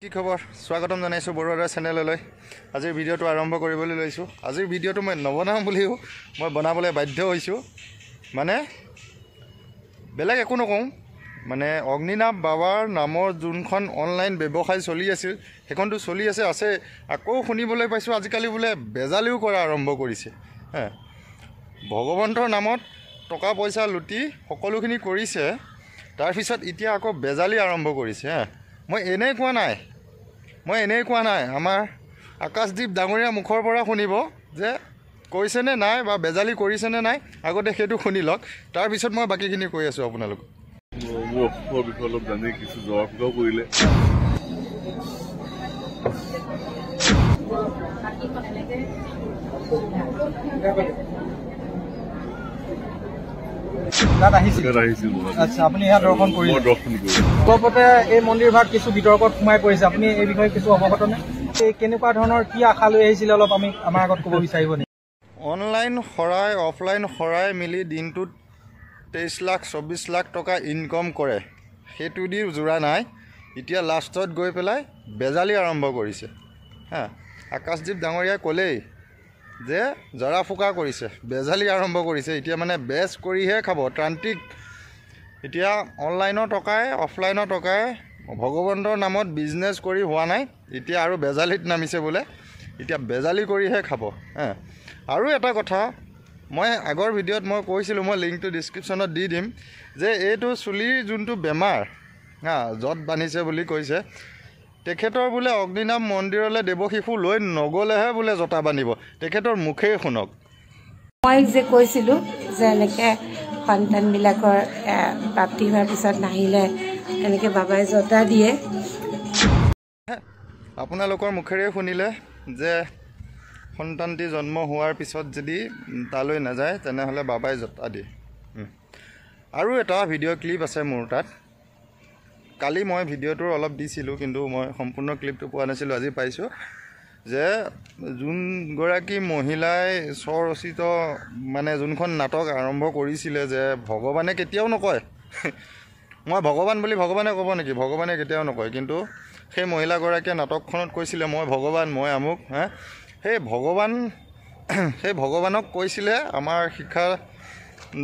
কি খবৰ স্বাগতম জনাইছোঁ বৰুৱা চেনেললৈ। আজিৰ ভিডিঅ'টো আৰম্ভ কৰিবলৈ লৈছোঁ। আজিৰ ভিডিঅ'টো মই নবনাওঁ বুলিও মই বনাবলৈ বাধ্য হৈছোঁ। মানে বেলেগ একো নকওঁ, মানে অগ্নিনাভ বাবাৰ নামৰ যোনখন অনলাইন ব্যৱসায় চলি আছিল সেইখনটো চলি আছে। আকৌ শুনিবলৈ পাইছোঁ আজিকালি বোলে বেজালিও কৰা আৰম্ভ কৰিছে। ভগৱন্তৰ নামত টকা পইচা লুটি সকলোখিনি কৰিছে, তাৰপিছত এতিয়া আকৌ বেজালি আৰম্ভ কৰিছে। মই এনেই কোৱা নাই, আমাৰ আকাশদ্বীপ ডাঙৰীয়া মুখৰ পৰা শুনিব যে কৈছেনে নাই বা বেজালি কৰিছেনে নাই, আগতে সেইটো শুনি লওক, তাৰপিছত মই বাকীখিনি কৈ আছোঁ আপোনালোক। অলপ জানি কিছু জবাব কৰিলে আপুনি ইয়াত দৰ্শন কৰিলে। পূৰ্বতে এই মন্দিৰভাগ কিছু বিতৰ্কত সোমাই পৰিছে, আপুনি এই বিষয়ে কিছু অৱগত নে? কেনেকুৱা ধৰণৰ কি আশা লৈ আহিছিলে অলপ আমাৰ আগত ক'ব বিচাৰিব নেকি? অনলাইন শৰাই অফলাইন শৰাই মিলি দিনটোত 23 লাখ 24 লাখ টকা ইনকম কৰে, সেইটো দি জোৰা নাই। এতিয়া লাষ্টত গৈ পেলাই বেজালি আৰম্ভ কৰিছে। আকাশদ্বীপ ডাঙৰীয়াই ক'লেই যে জৰা ফুকা কৰিছে, বেজালি আৰম্ভ কৰিছে। এতিয়া মানে বেজ কৰিহে খাব ত্ৰান্তিক। এতিয়া অনলাইনৰ টকাই অফলাইনৰ টকাই ভগৱন্তৰ নামত বিজনেছ কৰি হোৱা নাই, এতিয়া আৰু বেজালিত নামিছে বোলে। এতিয়া বেজালি কৰিহে খাব। আৰু এটা কথা, মই আগৰ ভিডিঅ'ত মই কৈছিলোঁ, মই লিংকটো ডিছক্ৰিপশ্যনত দি দিম, যে এইটো চুলিৰ যোনটো বেমাৰ য'ত বান্ধিছে বুলি কৈছে, তেখেতৰ বোলে অগ্নিনাভ মন্দিৰলৈ দেৱশিশু লৈ নগ'লেহে বোলে জতা বান্ধিব। তেখেতৰ মুখেই শুনক। মই যে কৈছিলোঁ যে এনেকৈ সন্তানবিলাকৰ প্ৰাপ্তি হোৱাৰ পিছত নাহিলে এনেকৈ বাবাই জতা দিয়ে। আপোনালোকৰ মুখেৰে শুনিলে যে সন্তানটি জন্ম হোৱাৰ পিছত যদি তালৈ নাযায় তেনেহ'লে বাবাই জতা দিয়ে। আৰু এটা ভিডিঅ' ক্লিপ আছে মোৰ তাত। কালি মই ভিডিঅ'টোৰ অলপ দিছিলোঁ, কিন্তু মই সম্পূৰ্ণ ক্লিপটো পোৱা নাছিলোঁ, আজি পাইছোঁ। যে যোনগৰাকী মহিলাই স্বৰচিত মানে যোনখন নাটক আৰম্ভ কৰিছিলে, যে ভগৱানে কেতিয়াও নকয় মই ভগৱান বুলি, ভগৱানে ক'ব নেকি? ভগৱানে কেতিয়াও নকয়। কিন্তু সেই মহিলাগৰাকীয়ে নাটকখনত কৈছিলে মই ভগৱান, মই আমুক। সেই ভগৱানক কৈছিলে আমাৰ শিক্ষা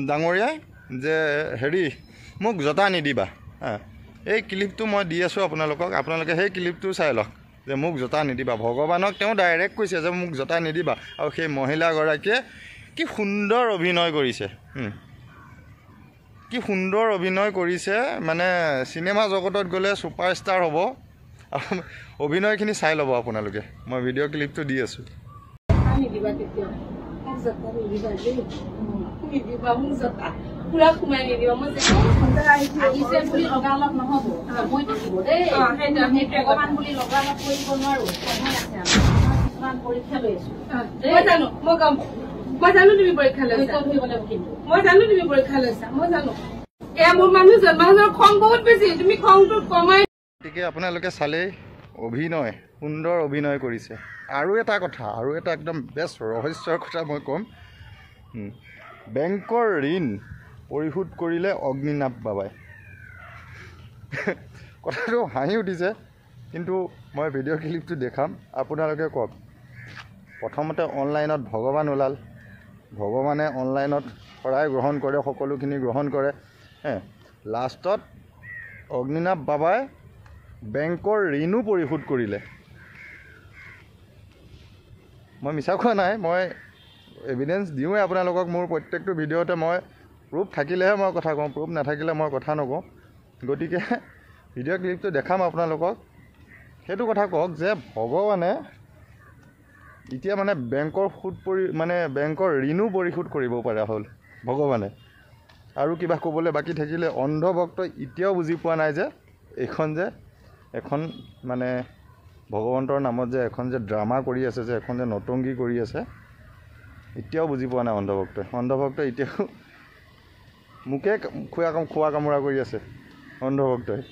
ডাঙৰীয়াই যে মোক জতা নিদিবা। এই ক্লিপটো মই দি আছোঁ আপোনালোকক, আপোনালোকে সেই ক্লিপটো চাই লওক, যে মোক জতা নিদিবা। ভগৱানক তেওঁ ডাইৰেক্ট কৈছে যে মোক জতা নিদিবা। আৰু সেই মহিলাগৰাকীয়ে কি সুন্দৰ অভিনয় কৰিছে, কি সুন্দৰ অভিনয় কৰিছে। মানে চিনেমা জগতত গ'লে ছুপাৰষ্টাৰ হ'ব। অভিনয়খিনি চাই ল'ব আপোনালোকে, মই ভিডিঅ' ক্লিপটো দি আছোঁ। পুৰা সোমাই নিদিব। মই আহিছে বুলি লগালগ নহ'ব, সময় থাকিব দেই। ভগৱান বুলি লগালগ কৰিব নোৱাৰো, সময় আছে। কিছুমান পৰীক্ষা লৈ আছো। মই জানো, মই জানো তুমি পৰীক্ষা লৈছা, কিন্তু মই জানো তুমি পৰীক্ষা লৈছা, মই জানো। এয়া মোৰ মানুহৰ খং বহুত বেছি, তুমি খংটো কমাই। গতিকে আপোনালোকে চালেই অভিনয়, সুন্দৰ অভিনয় কৰিছে। আৰু এটা কথা, আৰু এটা একদম বেষ্ট ৰহস্যৰ কথা মই ক'ম। বেংকৰ ঋণ পৰিশোধ কৰিলে অগ্নিনাভ বাবাই। কথাটো হাঁহি উঠিছে, কিন্তু মই ভিডিঅ' ক্লিপটো দেখাম, আপোনালোকে কওক। প্ৰথমতে অনলাইনত ভগৱান ওলাল, ভগৱানে অনলাইনত শৰাই গ্ৰহণ কৰে, সকলোখিনি গ্ৰহণ কৰে। লাষ্টত অগ্নিনাভ বাবাই বেংকৰ ঋণো পৰিশোধ কৰিলে। মই মিছা কোৱা নাই, মই এভিডেঞ্চ দিওঁৱে আপোনালোকক। মোৰ প্ৰত্যেকটো ভিডিঅ'তে মই প্ৰুফ থাকিলেহে মই কথা কওঁ, প্ৰুফ নাথাকিলে মই কথা নকওঁ। গতিকে ভিডিঅ' ক্লিপটো দেখাম আপোনালোকক। সেইটো কথা কওক যে ভগৱানে এতিয়া মানে বেংকৰ ঋণো পৰিশোধ কৰিব পৰা হ'ল ভগৱানে। আৰু কিবা ক'বলৈ বাকী থাকিলে, অন্ধভক্তই এতিয়াও বুজি পোৱা নাই যে এখন মানে ভগৱন্তৰ নামত যে এখন যে ড্ৰামা কৰি আছে, যে এখন যে নটংগী কৰি আছে, এতিয়াও বুজি পোৱা নাই অন্ধভক্তই এতিয়াও মোকে খোৱা কামোৰা কৰি আছে অন্ধভক্তই।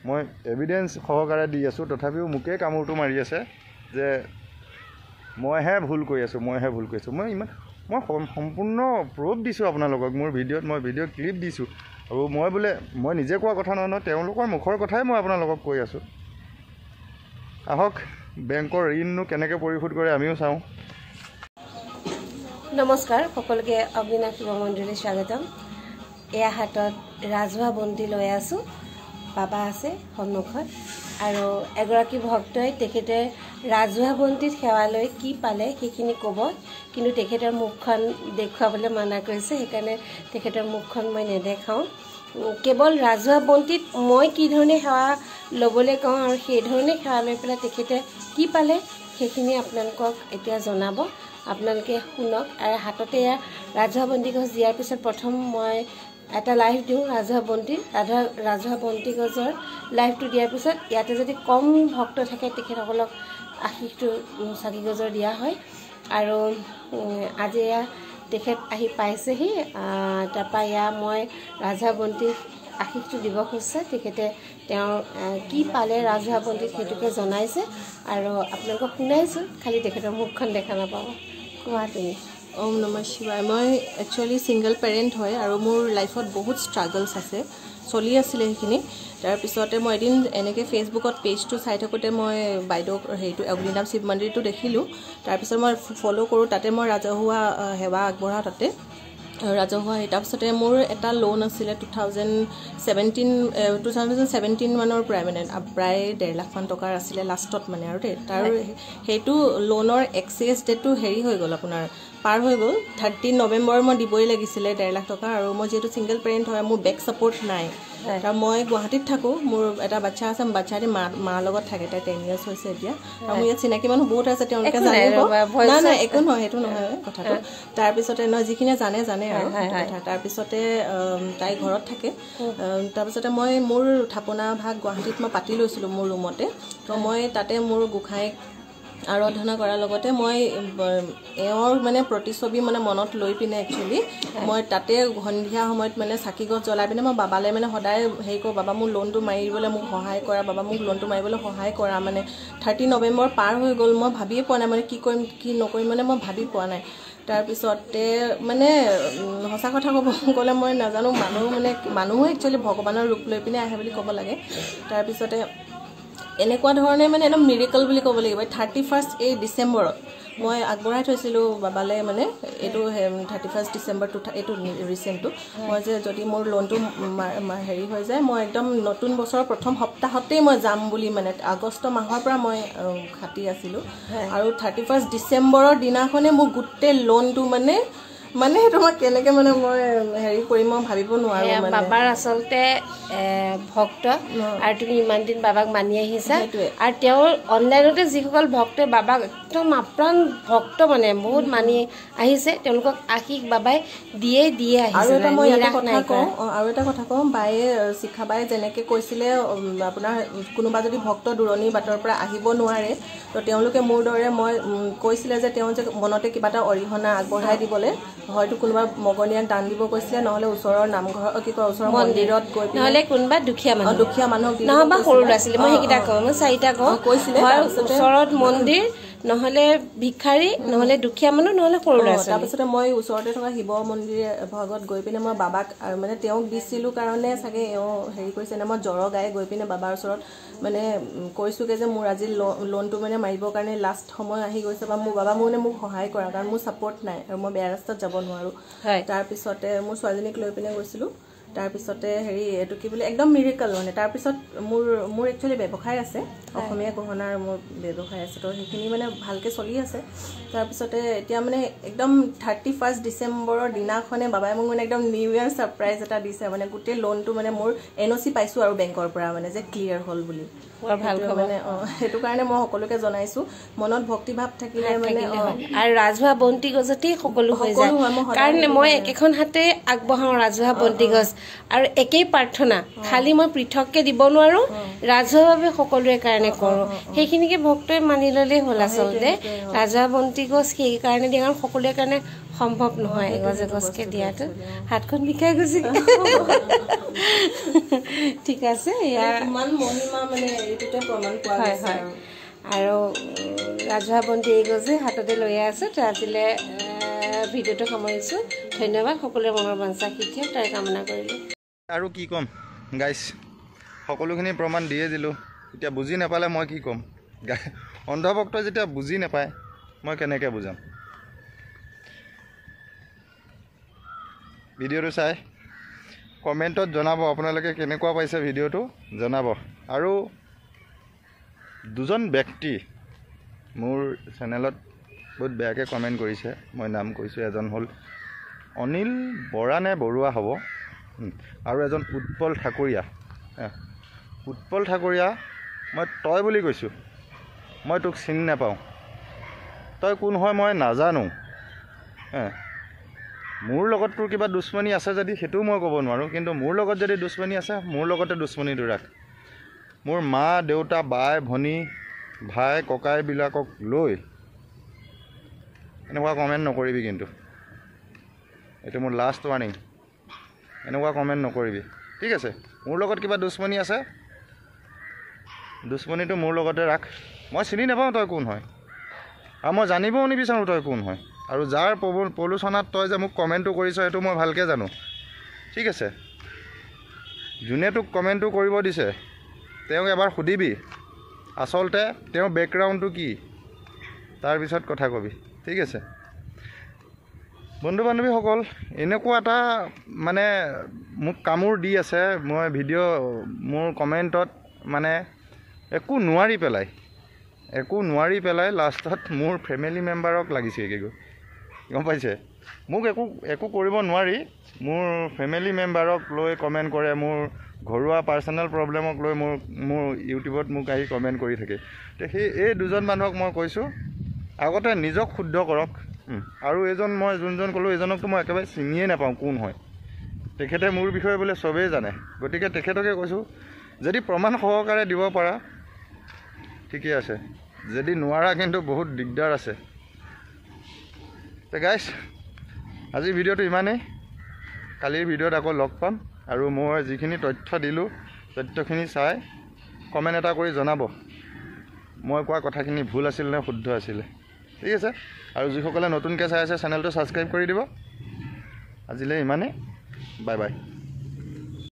মই এভিডেঞ্চ সহকাৰে দি আছোঁ, তথাপিও মোকে কামোৰটো মাৰি আছে যে মইহে ভুল কৰি আছোঁ। মই সম্পূৰ্ণ প্ৰুফ দিছোঁ আপোনালোকক। মোৰ ভিডিঅ'ত মই ভিডিঅ' ক্লিপ দিছোঁ। আৰু মই নিজে কোৱা কথা নহয়, তেওঁলোকৰ মুখৰ কথাই মই আপোনালোকক কৈ আছোঁ। আহক বেংকৰ ঋণনো কেনেকৈ পৰিশোধ কৰে আমিও চাওঁ। নমস্কাৰ, সকলোকে অগ্নিনাভ শিৱ মন্দিৰলৈ স্বাগতম। এয়া হাতত ৰাজহুৱা বন্তি লৈ আছোঁ। বাবা আছে সন্মুখত আৰু এগৰাকী ভক্তই তেখেতে ৰাজহুৱা বন্তিত সেৱা লৈ কি পালে সেইখিনি ক'ব, কিন্তু তেখেতৰ মুখখন দেখুৱাবলৈ মানা কৰিছে, সেইকাৰণে তেখেতৰ মুখখন মই নেদেখাওঁ। কেৱল ৰাজহুৱা বন্তিত মই কি ধৰণে সেৱা ল'বলৈ কওঁ আৰু সেইধৰণে সেৱা লৈ পেলাই তেখেতে কি পালে সেইখিনি আপোনালোকক এতিয়া জনাব। আপোনালোকে শুনক। আৰু হাততে এয়া ৰাজহুৱা বন্তি গছ দিয়াৰ পিছত প্ৰথম মই এটা লাইভ দিওঁ ৰাজহুৱা বন্তি। ৰাজহুৱা বন্তি গছৰ লাইভটো দিয়াৰ পিছত ইয়াতে যদি কম ভক্ত থাকে তেখেতসকলক আশীষটো চাকি গছৰ দিয়া হয়। আৰু আজি এয়া তেখেত আহি পাইছেহি। তাৰপৰা এয়া মই ৰাজহুৱা বন্তিক আশীষটো দিব খুজিছে। তেখেতে তেওঁৰ কি পালে ৰাজহুৱা বন্তিত সেইটোকে জনাইছে আৰু আপোনালোকক শুনাইছোঁ, খালি তেখেতৰ মুখখন দেখা নাপাব। কোৱা তুমি। ওম নমঃ শিৱায়। মই একচুৱেলি ছিংগল পেৰেণ্ট হয় আৰু মোৰ লাইফত বহুত ষ্ট্ৰাগলছ আছে, চলি আছিলে সেইখিনি। তাৰপিছতে মই এদিন এনেকৈ ফেচবুকত পেজটো চাই থাকোঁতে মই বাইদেউক হেৰিটো অগ্নিনাভ শিৱ মন্দিৰটো দেখিলোঁ। তাৰপিছত মই ফ'ল' কৰোঁ, তাতে মই ৰাজহুৱা সেৱা আগবঢ়াওঁ তাতে ৰাজহুৱা। তাৰপিছতে মোৰ এটা লোন আছিলে 2017 মানৰ পৰাই, মানে প্ৰায় 1.5 লাখ মান টকাৰ আছিলে লাষ্টত মানে আৰু দেই। তাৰ সেইটো লোনৰ এক্সেছ ডেটটো হেৰি হৈ গ'ল, আপোনাৰ পাৰ হৈ গ'ল। 13 নৱেম্বৰ মই দিবই লাগিছিলে 1.5 লাখ টকা। আৰু মই যিহেতু ছিংগল পেৰেণ্ট হয়, মোৰ বেক ছাপৰ্ট নাই। তাৰ মই গুৱাহাটীত থাকোঁ, মোৰ এটা বাচ্ছা আছে, বাচ্ছাটি মাৰ লগত থাকে, তাই 10 years হৈছে এতিয়া। আৰু মোৰ ইয়াত চিনাকি মানুহ বহুত আছে, তেওঁলোকে জানিব। নাই একো নহয়, সেইটো নহয় কথাটো। তাৰপিছতে নহয়, যিখিনিয়ে জানে আৰু কথা। তাৰপিছতে তাই ঘৰত থাকে। তাৰপিছতে মই মোৰ থাপনা ভাগ গুৱাহাটীত মই পাতি লৈছিলোঁ মোৰ ৰুমতে। তো মই তাতে মোৰ গোঁসাইক আৰাধনা কৰাৰ লগতে মই এওঁৰ মানে প্ৰতিচ্ছবি মানে মনত লৈ পিনে একচুৱেলি মই তাতে সন্ধিয়া সময়ত মানে চাকি গছ জ্বলাই পিনে মই বাবালৈ মানে সদায় হেৰি কৰোঁ, বাবা মোৰ লোনটো মাৰিবলৈ মোক সহায় কৰা, বাবা মোক লোনটো মাৰিবলৈ সহায় কৰা। মানে 13 নৱেম্বৰ পাৰ হৈ গ'ল, মই ভাবিয়ে পোৱা নাই মানে কি কৰিম কি নকৰিম, মানে মই ভাবি পোৱা নাই। তাৰপিছতে মানে সঁচা কথা ক'ব গ'লে মই নাজানো, মানুহো একচুৱেলি ভগৱানৰ ৰূপ লৈ পিনে আহে বুলি ক'ব লাগে। তাৰপিছতে এনেকুৱা ধৰণে মানে একদম মিৰেকল বুলি ক'ব লাগিব। 31 এই ডিচেম্বৰত মই আগবঢ়াই থৈছিলোঁ বাবালৈ, মানে এইটো 31 ডিচেম্বৰটো এইটো ৰিচেণ্টটো মই যে যদি মোৰ লোনটো হেৰি হৈ যায়, মই একদম নতুন বছৰৰ প্ৰথম সপ্তাহতেই মই যাম বুলি, মানে আগষ্ট মাহৰ পৰা মই খাটি আছিলোঁ। আৰু 31 ডিচেম্বৰৰ দিনাখনে মোৰ গোটেই লোনটো মানে সেইটো মই কেনেকৈ মানে মই হেৰি কৰিম মই ভাবিব নোৱাৰোঁ। বাবাৰ আচলতে ভক্ত আৰু তুমি ইমান দিন বাবাক মানি আহিছা। আৰু তেওঁৰ অনলাইনতে যিসকল ভক্তই বাবাক একদম আপ্ৰাণ ভক্ত, মানে বহুত মানি আহিছে, তেওঁলোকক আশীষ বাবাই দিয়ে আহিছে। আৰু এটা কথা কওঁ, বায়ে শিখা বায়ে যেনেকৈ কৈছিলে, আপোনাৰ কোনোবা যদি ভক্ত দূৰণি বাটৰ পৰা আহিব নোৱাৰে, তো তেওঁলোকে মোৰ দৰে মই কৈছিলে যে তেওঁ যে মনতে কিবা এটা অৰিহণা আগবঢ়াই দিবলৈ, হয়তো কোনোবা মগনীয়াক দান দিব কৈছিলে, নহ'লে ওচৰৰ নামঘৰ ওচৰৰ মন্দিৰত গৈ নহ'লে কোনোবা দুখীয়া মানুহক নহবা সৰু ল'ৰা ছোৱালী, মই সেইকেইটা কওঁ, মই 4টা কওঁ কৈছিলে। ওচৰত মন্দিৰ, নহ'লে ভিক্ষাৰী, নহ'লে দুখীয়া মানুহ, নহ'লে সৰু ল'ৰা ছোৱালী। তাৰপিছতে মই ওচৰতে থকা শিৱ মন্দিৰ ভাগত গৈ পিনে মই বাবাক মানে তেওঁক দিছিলোঁ কাৰণে চাগে এওঁ হেৰি কৰিছে নে, মই জ্বৰ গাই গৈ পিনে বাবাৰ ওচৰত মানে কৈছোঁগৈ যে মোৰ আজি লোনটো মানে মাৰিবৰ কাৰণে লাষ্ট সময় আহি গৈছে, বা বাবা মানে মোক সহায় কৰা, কাৰণ মোৰ ছাপৰ্ট নাই আৰু মই বেয়া ৰাস্তাত যাব নোৱাৰোঁ। তাৰপিছতে মোৰ ছোৱালীজনীক লৈ পিনে গৈছিলোঁ। তাৰপিছতে হেৰি এইটো কি বুলি একদম মিৰেকল মানে। তাৰপিছত মোৰ একচুৱেলি ব্যৱসায় আছে, অসমীয়া গহনাৰ মোৰ ব্যৱসায় আছে, তো সেইখিনি মানে ভালকৈ চলি আছে। তাৰপিছতে এতিয়া মানে একদম 31 ডিচেম্বৰৰ দিনাখনে বাবাই মোক মানে একদম নিউ ইয়েৰ ছাৰপ্ৰাইজ এটা দিছে, মানে গোটেই লোনটো মানে মোৰ NOC পাইছোঁ আৰু বেংকৰ পৰা, মানে যে ক্লিয়াৰ হ'ল বুলি। ভাল মানে সেইটো কাৰণে মই সকলোকে জনাইছোঁ, মনত ভক্তিভাৱ থাকিলে মানে। আৰু ৰাজহুৱা বন্তি গছতেই সকলো হৈ যায়, কাৰণ মই একেখন হাতে আগবঢ়াওঁ ৰাজহুৱা বন্তি গছ, আৰু একেই প্ৰাৰ্থনা, খালি মই পৃথককৈ দিব নোৱাৰোঁ, ৰাজহুৱাভাৱে সকলোৰে কাৰণে কৰোঁ। সেইখিনিকে ভক্তই মানি ল'লেই হ'ল। আচলতে ৰাজহুৱা বন্তি গছ সেইকাৰণে দিয়ে, কাৰণ সকলোৰে কাৰণে সম্ভৱ নহয় এগছকে দিয়াটো। হাতখন বিষাই গৈছে। ঠিক আছে, ইমান মহিমা মানে এইটোতে প্ৰমাণ পোৱা গৈছে। আৰু ৰাজহুৱা বন্তি এই গছে হাততে লৈ আছোঁ। তো আজিলৈ ভিডিঅ'টো সামৰিছোঁ। ধন্যবাদ। সকলোৰে মনৰ বাঞ্ছা সিদ্ধি হওক তাৰে কামনা কৰিলোঁ। আৰু কি ক'ম গাইছ, সকলোখিনি প্ৰমাণ দিয়ে দিলোঁ। এতিয়া বুজি নাপালে মই কি ক'ম, অন্ধভক্তই যেতিয়া বুজি নাপায় মই কেনেকৈ বুজাম। ভিডিঅ'টো চাই কমেণ্টত জনাব আপোনালোকে কেনেকুৱা পাইছে ভিডিঅ'টো জনাব। আৰু দুজন ব্যক্তি মোৰ চেনেলত বহুত বেয়াকৈ কমেণ্ট কৰিছে, মই নাম কৈছোঁ। এজন হ'ল অনিল বৰা নে বৰুৱা হ'ব, আৰু এজন উৎপল ঠাকুৰীয়া। উৎপল ঠাকুৰীয়া মই তই বুলি কৈছোঁ, মই তোক চিনি নাপাওঁ, তই কোন হয় মই নাজানো। মোৰ লগত তোৰ কিবা দুশ্মনী আছে যদি সেইটোও মই ক'ব নোৱাৰোঁ, কিন্তু মোৰ লগত যদি দুশ্মনী আছে মোৰ লগতে দুশ্মনীটো ৰাখ। মোৰ মা দেউতা বাই ভনী ভাই ককাইবিলাকক লৈ এনেকুৱা কমেণ্ট নকৰিবি, কিন্তু এইটো মোৰ লাষ্ট ৱাৰ্ণিং। এনেকুৱা কমেণ্ট নকৰিবি, ঠিক আছে? মোৰ লগত কিবা দুশ্মনী আছে, দুশ্মনীটো মোৰ লগতে ৰাখ। মই চিনি নাপাওঁ তই কোন হয়, আৰু মই জানিবও নিবিচাৰোঁ তই কোন হয়। আৰু যাৰ প্ৰলোচনাত তই যে মোক কমেণ্টটো কৰিছ সেইটো মই ভালকৈ জানো, ঠিক আছে? যোনে তোক কমেণ্টটো কৰিব দিছে তেওঁক এবাৰ সুধিবি আচলতে তেওঁৰ বেকগ্ৰাউণ্ডটো কি, তাৰপিছত কথা কবি, ঠিক আছে? বন্ধু বান্ধৱীসকল, এনেকুৱা এটা মানে মোক কামোৰ দি আছে, মই ভিডিঅ' মোৰ কমেণ্টত মানে একো নোৱাৰি পেলাই লাষ্টত মোৰ ফেমিলি মেম্বাৰক লাগিছেগৈ, গম পাইছে? মোক একো কৰিব নোৱাৰি মোৰ ফেমিলি মেম্বাৰক লৈ কমেণ্ট কৰে, মোৰ ঘৰুৱা পাৰ্চনেল প্ৰব্লেমক লৈ মোৰ ইউটিউবত মোক আহি কমেণ্ট কৰি থাকে। তো এই দুজন মানুহক মই কৈছোঁ আগতে নিজক শুদ্ধ কৰক। আৰু এইজন মই যোনজন ক'লোঁ এইজনকতো মই একেবাৰে চিনিয়ে নাপাওঁ কোন হয়। তেখেতে মোৰ বিষয়ে বোলে চবেই জানে, গতিকে তেখেতকে কৈছোঁ যদি প্ৰমাণ সহকাৰে দিব পাৰা ঠিকেই আছে, যদি নোৱাৰা কিন্তু বহুত দিগদাৰ আছে। তো গাইছ, আজিৰ ভিডিঅ'টো ইমানেই। কালিৰ ভিডিঅ'ত আকৌ লগ পাম, আৰু মই যিখিনি তথ্য দিলোঁ তথ্যখিনি চাই কমেণ্ট এটা কৰি জনাব মই কোৱা কথাখিনি ভুল আছিল নে শুদ্ধ আছিলে, ঠিক আছে? আৰু যিসকলে নতুনকৈ চাই আছে চেনেলটো ছাবস্ক্ৰাইব কৰি দিব। আজিলৈ ইমানেই, বাই বাই।